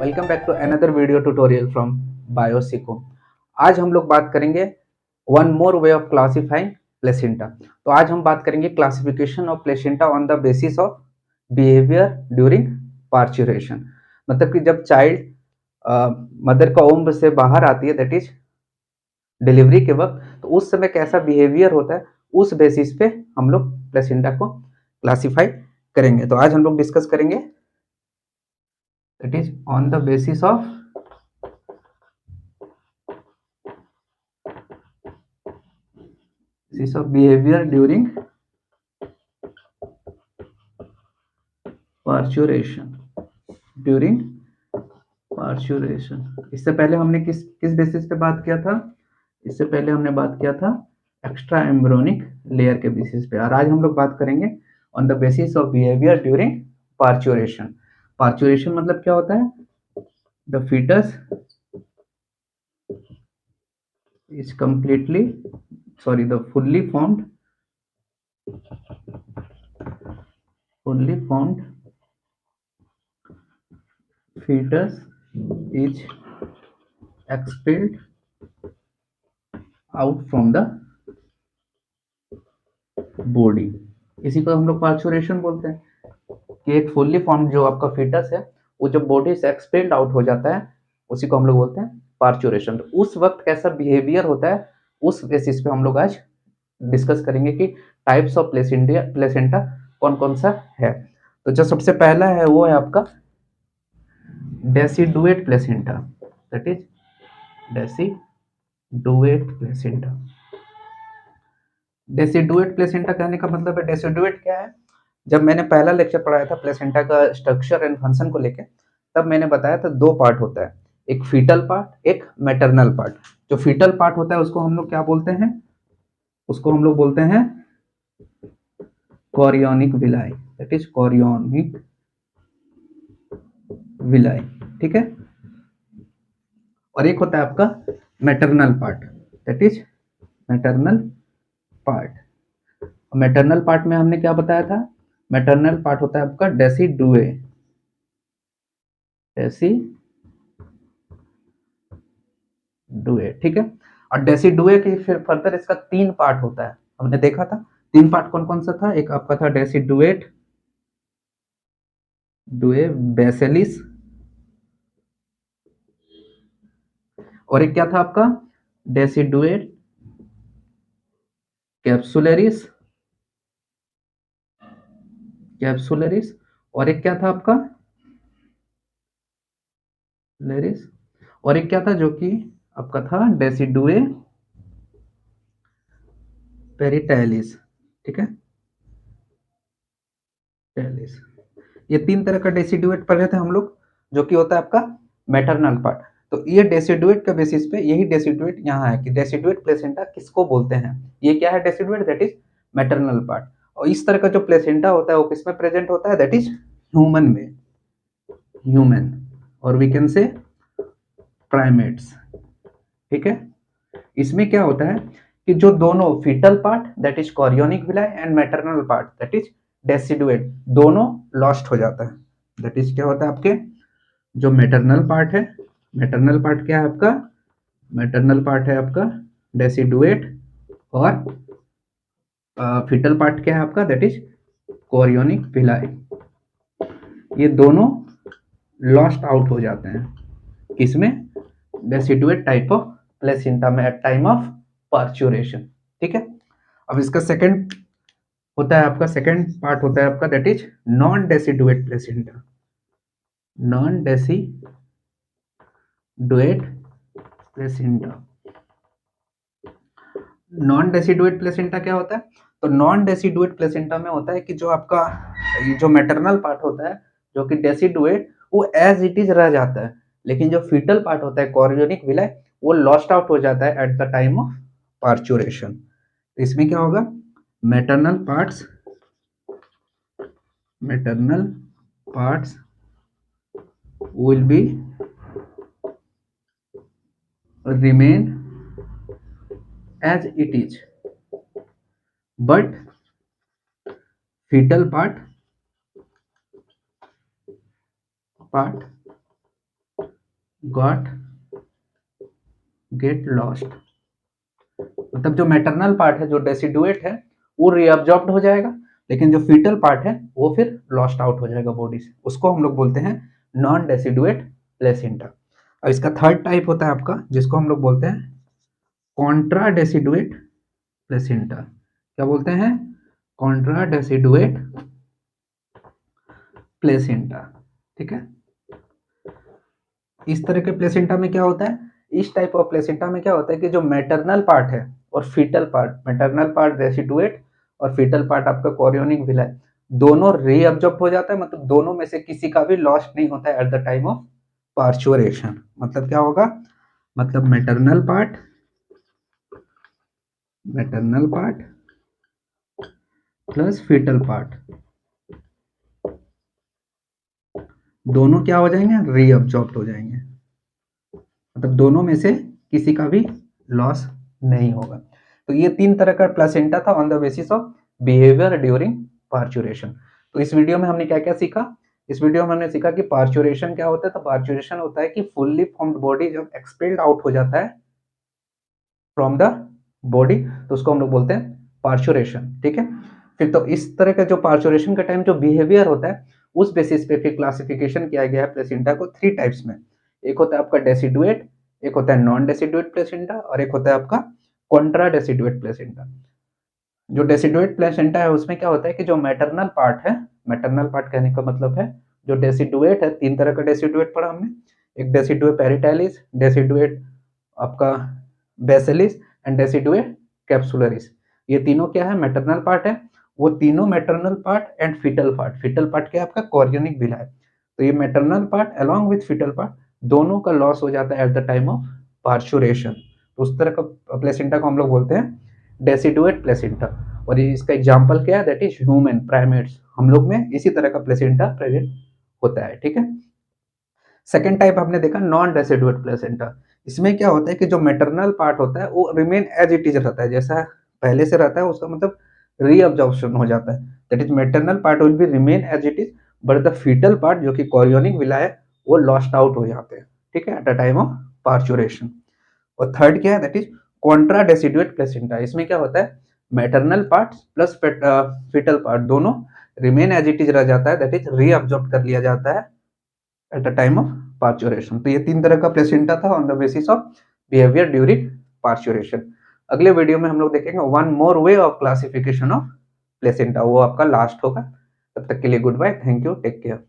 Welcome back to another video tutorial from Biosico. आज हम लोग बात करेंगे one more way of classifying placenta. तो आज हम बात करेंगे classification of placenta on the basis of behaviour during parturition. मतलब कि जब चाइल्ड मदर का ओम्ब से बाहर आती है, दैट इज डिलीवरी के वक्त, तो उस समय कैसा बिहेवियर होता है, उस बेसिस पे हम लोग प्लेसेंटा को क्लासिफाई करेंगे। तो आज हम लोग डिस्कस करेंगे that is on the basis of behavior during parturition। इससे पहले हमने किस किस बेसिस पे बात किया था? इससे पहले हमने बात किया था एक्स्ट्रा एम्ब्रियोनिक लेयर के बेसिस पे, और आज हम लोग बात करेंगे on the basis of behaviour during parturition. Parturition मतलब क्या होता है? The foetus is the fully formed fetus is expelled out from the body। इसी को हम लोग पार्चुरेशन बोलते हैं कि एक फुल्ली फॉर्म जो आपका फीटस है वो जब बॉडी से एक्सपेल्ड आउट हो जाता है, उसी को हम लोग बोलते हैं पार्चुरेशन। तो उस वक्त कैसा बिहेवियर होता है, उस बेसिस पे हम लोग आज डिस्कस करेंगे कि टाइप्स ऑफ प्लेसेंटा कौन कौन सा है। तो जो सबसे पहला है वो है आपका deciduate placenta, that is deciduate placenta. Deciduate placenta कहने का मतलब है, डेसिडुएट क्या है? जब मैंने पहला लेक्चर पढ़ाया था प्लेसेंटा का स्ट्रक्चर एंड फंक्शन को लेके, तब मैंने बताया था दो पार्ट होता है, एक फीटल पार्ट, एक मैटरनल पार्ट। जो फीटल पार्ट होता है उसको हम लोग क्या बोलते हैं? उसको हम लोग बोलते हैं chorionic villi, that is chorionic villi, ठीक है। और एक होता है आपका maternal part, that is maternal part. Maternal part में हमने क्या बताया था? मैटरनल पार्ट होता है आपका डेसिडुए, ठीक है। और डेसिडुए के फिर फर्दर इसका तीन पार्ट होता है, हमने देखा था। तीन पार्ट कौन कौन सा था? एक आपका था डेसिडुएट बेसिलिस, और एक क्या था आपका? डेसिडुएट कैप्सुलरिस, और एक क्या था आपका? लेरिस, और एक क्या था जो कि आपका था डेसिडुए पेरिटैलिस, ठीक है, टैलिस। ये तीन तरह का डेसिडुएट पढ़े थे हम लोग, जो कि होता है आपका मैटरनल पार्ट। तो ये डेसिडुएट के बेसिस पे यही डेसिडुएट यहाँ है कि डेसिडुएट प्लेसेंटा किसको बोलते हैं। ये क्या है? Deciduate, that is maternal part. और इस तरह का जो प्लेसेंटा होता है वो किसमें प्रेजेंट होता है? दैट इज ह्यूमन में, और वी कैन से प्राइमेट्स, ठीक है। इसमें क्या होता है कि जो दोनों foetal part that is chorionic villi and maternal part that is deciduate, दोनों लॉस्ट हो जाता है। दैट इज क्या होता है आपके जो मैटरनल पार्ट है, मैटरनल पार्ट क्या है आपका? मैटरनल पार्ट है आपका डेसिडुएट, और फीटल पार्ट क्या है आपका? That is chorionic villi. ये दोनों लॉस्ट आउट हो जाते हैं किसमें? डेसिडुएट टाइप ऑफ प्लेसेंटा में एट टाइम ऑफ पार्चुरेशन, ठीक है। अब इसका सेकंड होता है आपका, सेकंड पार्ट होता है आपका that is non deciduate placenta. Non deciduate placenta, non deciduate placenta क्या होता है? तो नॉन डेसिडुएट प्लेसेंटा में होता है कि जो आपका जो मैटरनल पार्ट होता है जो कि डेसिडुएट, वो एज इट इज रह जाता है, लेकिन जो फीटल पार्ट होता है कोरियोनिक विलाई, वो लॉस्ट आउट हो जाता है at the time of parturition. इसमें क्या होगा? Maternal parts will be remain as it is, but fetal part got get lost, मतलब जो मैटरनल पार्ट है, जो डेसिडुएट है, वो रीअब्जॉर्ब्ड हो जाएगा, लेकिन जो फीटल पार्ट है वो फिर लॉस्ट आउट हो जाएगा बॉडी से। उसको हम लोग बोलते हैं नॉन डेसिडुएट प्लेसेंटा। और इसका थर्ड टाइप होता है आपका, जिसको हम लोग बोलते हैं कॉन्ट्रा डेसिडुएट प्लेसेंटा। क्या बोलते हैं? Contra deciduate placenta. ठीक है, इस तरह के प्लेसेंटा में क्या होता है, इस टाइप ऑफ प्लेसेंटा में क्या होता है कि जो मैटरनल पार्ट है और फीटल पार्ट, मैटरनल पार्ट रेसिडुएट और फीटल पार्ट आपका कोरियोनिक विलाई, दोनों रीअब्जॉर्ब हो जाता है, मतलब दोनों में से किसी का भी लॉस नहीं होता है at the time of parturition. मतलब क्या होगा, मतलब maternal part plus foetal part दोनों क्या हो जाएंगे, रीअब्जॉर्ब हो जाएंगे, मतलब दोनों में से किसी का भी लॉस नहीं होगा। तो ये तीन तरह का प्लेसेंटा था on the basis of behaviour during parturition. तो इस वीडियो में हमने क्या क्या सीखा? इस वीडियो में हमने सीखा कि पार्चुरेशन क्या होता है। तो पार्चुरेशन होता है कि फुल्ली फॉर्म्ड बॉडी जब एक्सपेल्ड आउट हो जाता है फ्रॉम द बॉडी, तो उसको हम लोग बोलते हैं पार्चुरेशन। ठीक है, फिर तो इस तरह का जो पार्चुरेशन का टाइम जो बिहेवियर होता है, उस बेसिस पे फिर क्लासिफिकेशन किया गया है प्लेसेंटा को थ्री टाइप्स में। एक होता है आपका डेसिडुएट, एक होता है नॉन डेसिडुएट प्लेसेंटा, और एक होता है आपका कॉन्ट्रा डेसिडुएट प्लेसेंटा। जो डेसिडुएट प्लेसेंटा है उसमें क्या होता है कि जो मैटरनल पार्ट है, मैटरनल पार्ट कहने का मतलब है जो डेसिडुएट है, तीन तरह का डेसिडुएट पढ़ा हमने, एक डेसिडुए पेरिटालिस, डेसिडुएट आपका बेसिलिस एंड डेसिडुए कैप्सुलरिस। ये तीनों क्या है, मैटरनल पार्ट है। वो तीनों maternal part and foetal part, foetal part क्या है आपका कोरियोनिक विलाई। तो ये maternal part along with foetal part दोनों का लॉस हो जाता है at the time of parturition. तो उस तरह का प्लेसेंटा को हम लोग बोलते हैं डेसिडुएट प्लेसेंटा। और इसका एग्जांपल क्या है, दैट इज ह्यूमन प्राइमेट्स, हम लोग में इसी तरह का प्लेसेंटा प्रेजेंट होता है। ठीक है, सेकेंड टाइप हमने देखा नॉन डेसिडुएट प्लेसेंटा। इसमें क्या होता है कि जो मैटरनल पार्ट होता है वो रिमेन एज इट इज रहता है, जैसा पहले से रहता है, उसका मतलब रीअब्जॉर्प्शन हो जाता है। That is maternal part will be remain as it is, but the foetal part जो कि कोरियोनिक विला है वो लॉस्ट आउट हो जाते हैं। ठीक है, at the time of parturition. और थर्ड क्या है, that is contra deciduate placenta. इसमें क्या होता है, maternal part plus foetal part दोनों रिमेन एज इट इज रह जाता है, दैट इज रीअब्जॉर्ब कर लिया जाता है at the time of parturition. तो ये तीन तरह का प्लेसेंटा था on the basis of behaviour during parturition. अगले वीडियो में हम लोग देखेंगे one more way of classification of placenta, वो आपका लास्ट होगा। तब तक के लिए good bye, thank you, take care.